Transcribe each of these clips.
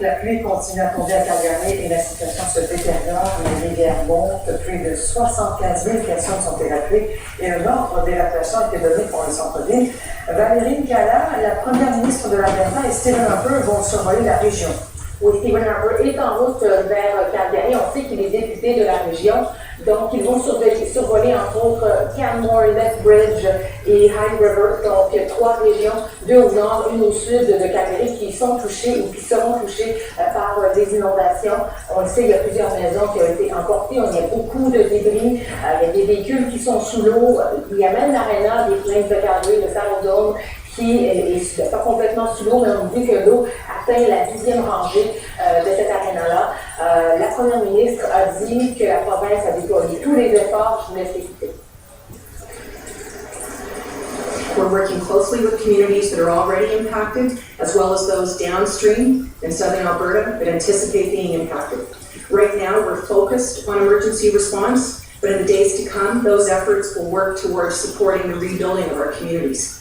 La pluie continue à tomber à Calgary et la situation se détériore. Les rivières montent. Plus de 75 000 personnes sont évacuées et un ordre d'évacuation a été donné pour les centres-villes. Valérie Nicala, la première ministre de l'Alberta et Stephen Harper vont survoler la région. Oui, Stephen Harper est en route vers Calgary. On sait qu'il est député de la région. Donc, ils vont survoler entre autres Canmore, Lethbridge et High River. Donc, 3 régions, 2 au nord, 1 au sud de Calgary qui sont touchées ou qui seront touchées par des inondations. On le sait, il y a plusieurs maisons qui ont été emportées. Il y a beaucoup de débris. Il y a des véhicules qui sont sous l'eau. Il y a même l'aréna des Flames de Calgary, le Saddledome, qui est pas complètement sous l'eau, mais on dit que l'eau atteint la 10e rangée de cette aréna-là. La première ministre a dit que la province a déployé tous les efforts. Je vous laisse écouter. We're working closely with communities that are already impacted, as well as those downstream in southern Alberta that anticipate being impacted. Right now, we're focused on emergency response, but in the days to come, those efforts will work towards supporting the rebuilding of our communities.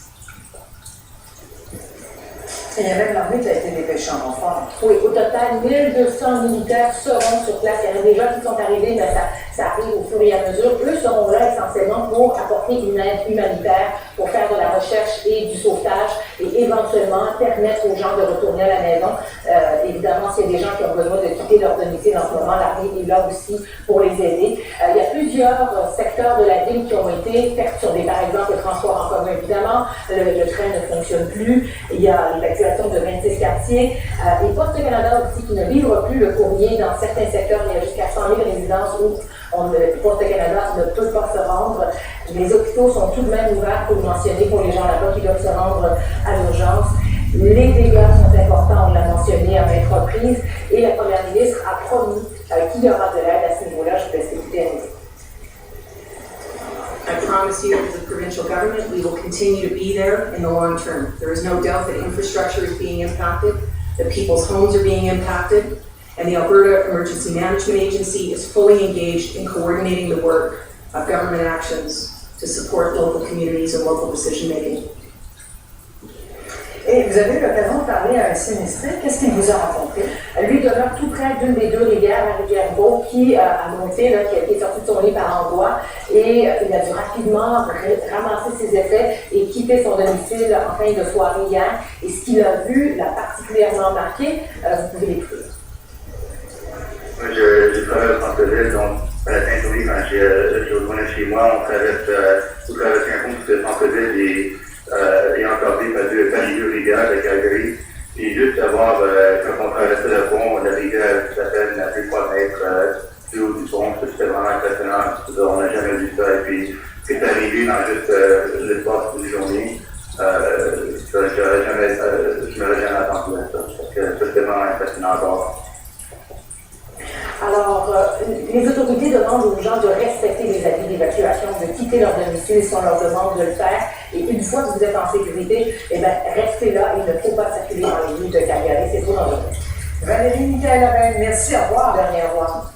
Il y a même l'armée qui a été dépêchée en renfort. Oui, au total, 1200 militaires seront sur place. Il y en a des gens qui sont arrivés, mais ça arrive au fur et à mesure. Eux seront là essentiellement pour apporter une aide humanitaire, pour faire de la recherche et du sauvetage et éventuellement permettre aux gens de retourner à la maison. Évidemment, s'il y a des gens qui ont besoin de quitter leur domicile en ce moment, l'armée est là aussi pour les aider. Il y a plusieurs secteurs de la ville qui ont été perturbés. Par exemple, le transport en commun, évidemment, le train ne fonctionne plus. Il y a l'évacuation de 26 quartiers. Et Poste Canada aussi qui ne livre plus le courrier dans certains secteurs. Il y a jusqu'à 100 000 résidences où Poste Canada ne peut pas se rendre. Les hôpitaux sont tout de même ouverts, pour le mentionner, pour les gens là-bas qui doivent se rendre à l'urgence. Les dégâts sont importants, on l'a mentionné à maintes reprises, et la première ministre a promis qu'il y aura de l'aide à ce niveau-là. Je vous laisse écouter à nous. I promise you, as a provincial government, we will continue to be there in the long term. There is no doubt that infrastructure is being impacted, that people's homes are being impacted, and the Alberta Emergency Management Agency is fully engaged in coordinating the work of government actions to support local communities and local decision-making. Et vous avez eu l'occasion de parler à un sinistré. Qu'est-ce qu'il vous a raconté? Lui demeure tout près d'une des 2 rivières, la rivière Beau, qui a monté, qui a été sorti de son lit par endroit, et il a dû rapidement ramasser ses effets et quitter son domicile en fin de soirée hier. Et ce qu'il a vu l'a particulièrement marqué. Vous pouvez l'écouter. Je travaille au centre-ville, donc à la Saint-Louis, quand je retournais chez moi, on traversait un pont sur le centre-ville et encadré par 2 rivières de Calgary. Et juste à voir, quand on traversait le pont, la rivière s'appelle à 2-3 mètres du haut du pont. C'était vraiment impressionnant. On n'a jamais vu ça. Et puis, c'est arrivé dans juste l'espace d'une journée. Je ne m'aurais jamais attendu à ça. Parce que c'était vraiment impressionnant à voir. Alors, les autorités demandent aux gens de respecter les avis d'évacuation, de quitter leur domicile si on leur demande de le faire. Et une fois que vous êtes en sécurité, restez là. Il ne faut pas circuler dans les rues de Calgary. C'est trop dangereux. Valérie Nicala, merci. Au revoir. Dernier revoir.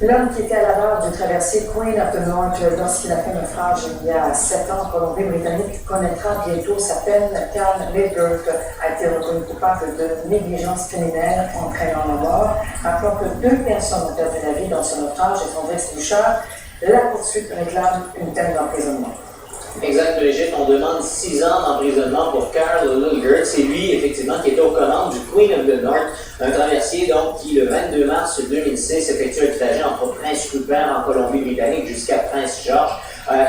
L'homme qui était à la barre du traversier Queen of the North lorsqu'il a fait naufrage il y a 7 ans en Colombie-Britannique connaîtra bientôt sa peine. Carl Lidberg a été reconnu coupable de négligence criminelle entraînant la mort. Rappelons que 2 personnes ont perdu la vie dans ce naufrage et son ex-boucheur. La poursuite réclame une peine d'emprisonnement. Exact, Brigitte, on demande 6 ans d'emprisonnement pour Carl Lidberg. C'est lui, effectivement, qui était aux commandes du Queen of the North, un traversier donc qui, le 22 mars 2006, effectue un trajet entre Prince Rupert en Colombie-Britannique jusqu'à Prince George.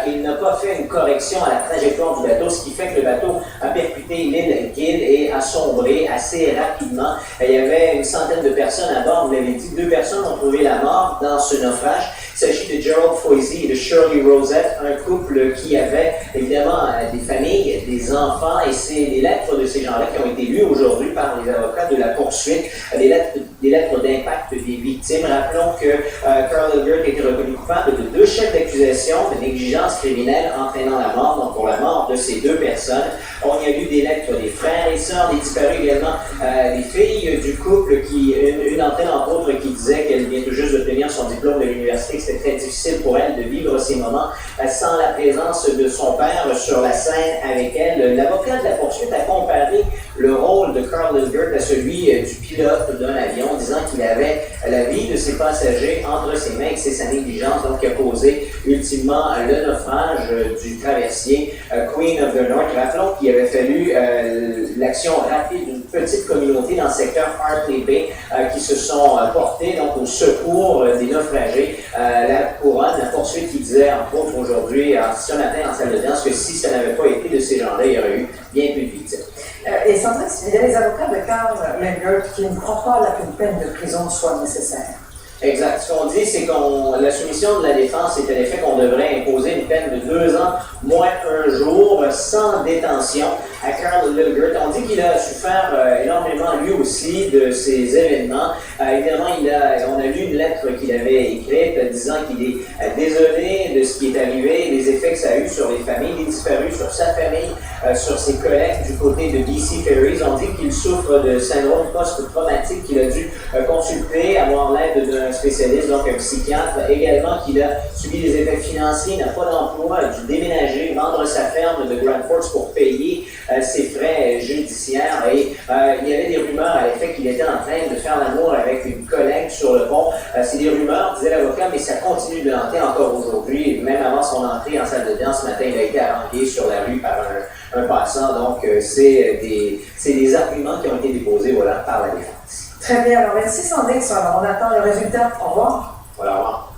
Il n'a pas fait une correction à la trajectoire du bateau, ce qui fait que le bateau a percuté l'île Gill et a sombré assez rapidement. Il y avait une centaine de personnes à bord, vous l'avez dit, 2 personnes ont trouvé la mort dans ce naufrage. Il s'agit de Gerald Foisey et de Shirley Rosette, un couple qui avait évidemment des familles, des enfants, et c'est les lettres de ces gens-là qui ont été lues aujourd'hui par les avocats de la poursuite, des lettres d'impact des victimes. Rappelons que Carl Lidberg a été reconnu coupable de 2 chefs d'accusation de négligence criminelle entraînant la mort, donc pour la mort de ces 2 personnes. On y a lu des lettres des frères et sœurs, des disparus également, des filles du couple, une d'entre elles, entre autres, qui disait qu'elle vient tout juste d'obtenir son diplôme de l'université, que c'était très difficile pour elle de vivre ces moments sans la présence de son père sur la scène avec elle. L'avocat de la poursuite a comparé le rôle de Carl Lilgert à celui du pilote d'un avion, disant qu'il avait la vie de ses passagers entre ses mains et que c'est sa négligence donc qui a causé ultimement le naufrage du traversier Queen of the North. Rappelons qu'il avait fallu l'action rapide d'une petite communauté dans le secteur Hartley Bay qui se sont portés donc au secours des naufragés. La couronne, la poursuite qui disait entre autres aujourd'hui, ce matin en salle de danse, que si ça n'avait pas été de ces gens-là, il y aurait eu bien plus de victimes. Et Sandra, il y a les avocats de Carl Lilgert qui ne croient pas qu'une peine de prison soit nécessaire. Exact. Ce qu'on dit, c'est que la soumission de la défense était l'effet qu'on devrait imposer une peine de 2 ans moins 1 jour sans détention à Carl Lilgert. On dit qu'il a souffert énormément lui aussi de ces événements. Évidemment, on a lu une lettre qu'il avait écrite disant qu'il est désolé de ce qui est arrivé, des effets que ça a eu sur les familles, les disparus, sur sa famille, sur ses collègues du côté de BC Ferries. On dit qu'il souffre de syndrome post-traumatique, qu'il a dû consulter, avoir l'aide d'un spécialiste, donc un psychiatre. Également qu'il a subi des effets financiers, n'a pas d'emploi, a dû déménager, vendre sa ferme de Grand Forks pour payer ses frais judiciaires. Et il y avait des rumeurs à l'effet qu'il était en train de faire l'amour avec une collègue sur le pont. C'est des rumeurs, disait l'avocat, mais ça continue de hanter encore aujourd'hui. Même avant son entrée en salle de danse ce matin, il a été harangué sur la rue par un passant. Donc, c'est des arguments qui ont été déposés par la défense. Très bien. Alors, merci Sandix. Alors, on attend le résultat. Au revoir. Voilà, au revoir.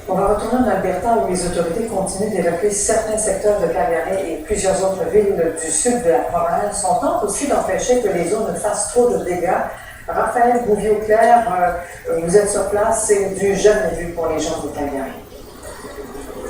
On va retourner en Alberta où les autorités continuent d'évacuer certains secteurs de Calgary et plusieurs autres villes du sud de la province. On tente aussi d'empêcher que les eaux ne fassent trop de dégâts. Raphaël Bouvier-Auclair, vous êtes sur place, c'est du jamais vu pour les gens de Calgary.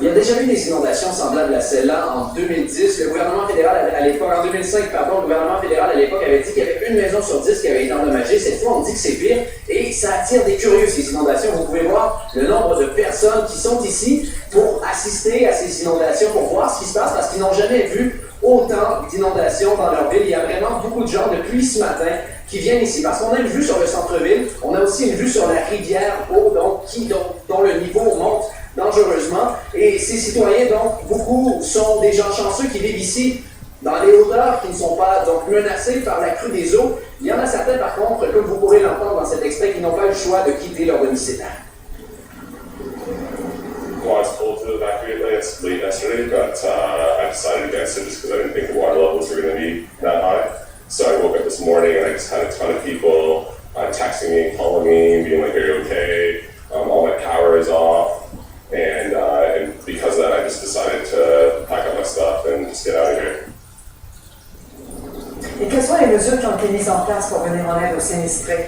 Il y a déjà eu des inondations semblables à celle-là en 2010. Le gouvernement fédéral à l'époque, en 2005, pardon, le gouvernement fédéral à l'époque avait dit qu'il y avait une maison sur 10 qui avait été endommagée. Cette fois, on dit que c'est pire et ça attire des curieux, ces inondations. Vous pouvez voir le nombre de personnes qui sont ici pour assister à ces inondations, pour voir ce qui se passe parce qu'ils n'ont jamais vu autant d'inondations dans leur ville. Il y a vraiment beaucoup de gens depuis ce matin qui viennent ici parce qu'on a une vue sur le centre-ville, on a aussi une vue sur la rivière Eau, dont le niveau monte dangereusement. Et ces citoyens, donc, beaucoup sont des gens chanceux qui vivent ici dans les hauteurs qui ne sont pas donc menacés par la crue des eaux. Il y en a certains, par contre, comme vous pourrez l'entendre dans cet extrait, qui n'ont pas eu le choix de quitter leur domicile. Well, I was told to evacuate late yesterday, but I decided against it just because I didn't think the water levels were going to be that high. So I woke up this morning and I just had a ton of people texting me, calling me, being like, "Are you okay? All my power is off." And because of that, I just decided to pack up my stuff and just get out of here. Et quelles sont les mesures qui ont été mises en place pour venir en aide aux sinistrés?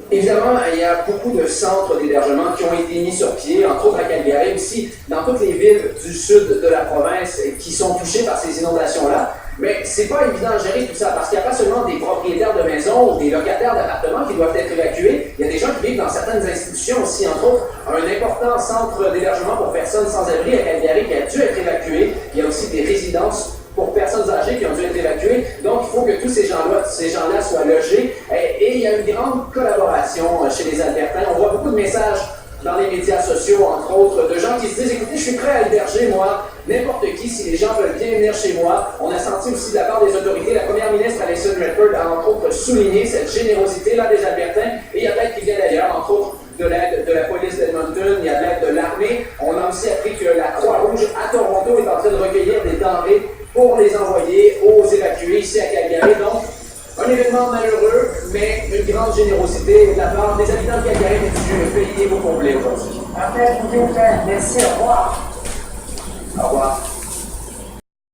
Évidemment, il y a beaucoup de centres d'hébergement qui ont été mis sur pied, entre autres à Calgary, aussi dans toutes les villes du sud de la province qui sont touchées par ces inondations-là. Mais c'est pas évident de gérer tout ça parce qu'il n'y a pas seulement des propriétaires de maisons ou des locataires d'appartements qui doivent être évacués. Il y a des gens qui vivent dans certaines institutions aussi, entre autres un important centre d'hébergement pour personnes sans abri à Calgary qui a dû être évacué. Il y a aussi des résidences pour personnes âgées qui ont dû être évacuées. Donc, il faut que tous ces gens-là soient logés. Et il y a une grande collaboration chez les Albertains. On voit beaucoup de messages dans les médias sociaux, entre autres, de gens qui se disent « Écoutez, je suis prêt à héberger, moi, n'importe qui, si les gens veulent bien venir chez moi. » On a senti aussi de la part des autorités, la première ministre Alison Redford a entre autres souligné cette générosité-là des Albertains. Et il y a de l'aide qui vient d'ailleurs, entre autres, de l'aide de la police d'Edmonton, il y a de l'aide de l'armée. On a aussi appris que la Croix-Rouge à Toronto est en train de recueillir des denrées pour les envoyer aux évacués ici à Calgary. Donc, un événement malheureux, mais une grande générosité de la part des habitants de Calgary qui ont payé au complet aujourd'hui. Raphaël Bouvier-Auclair, merci, au revoir. Au revoir.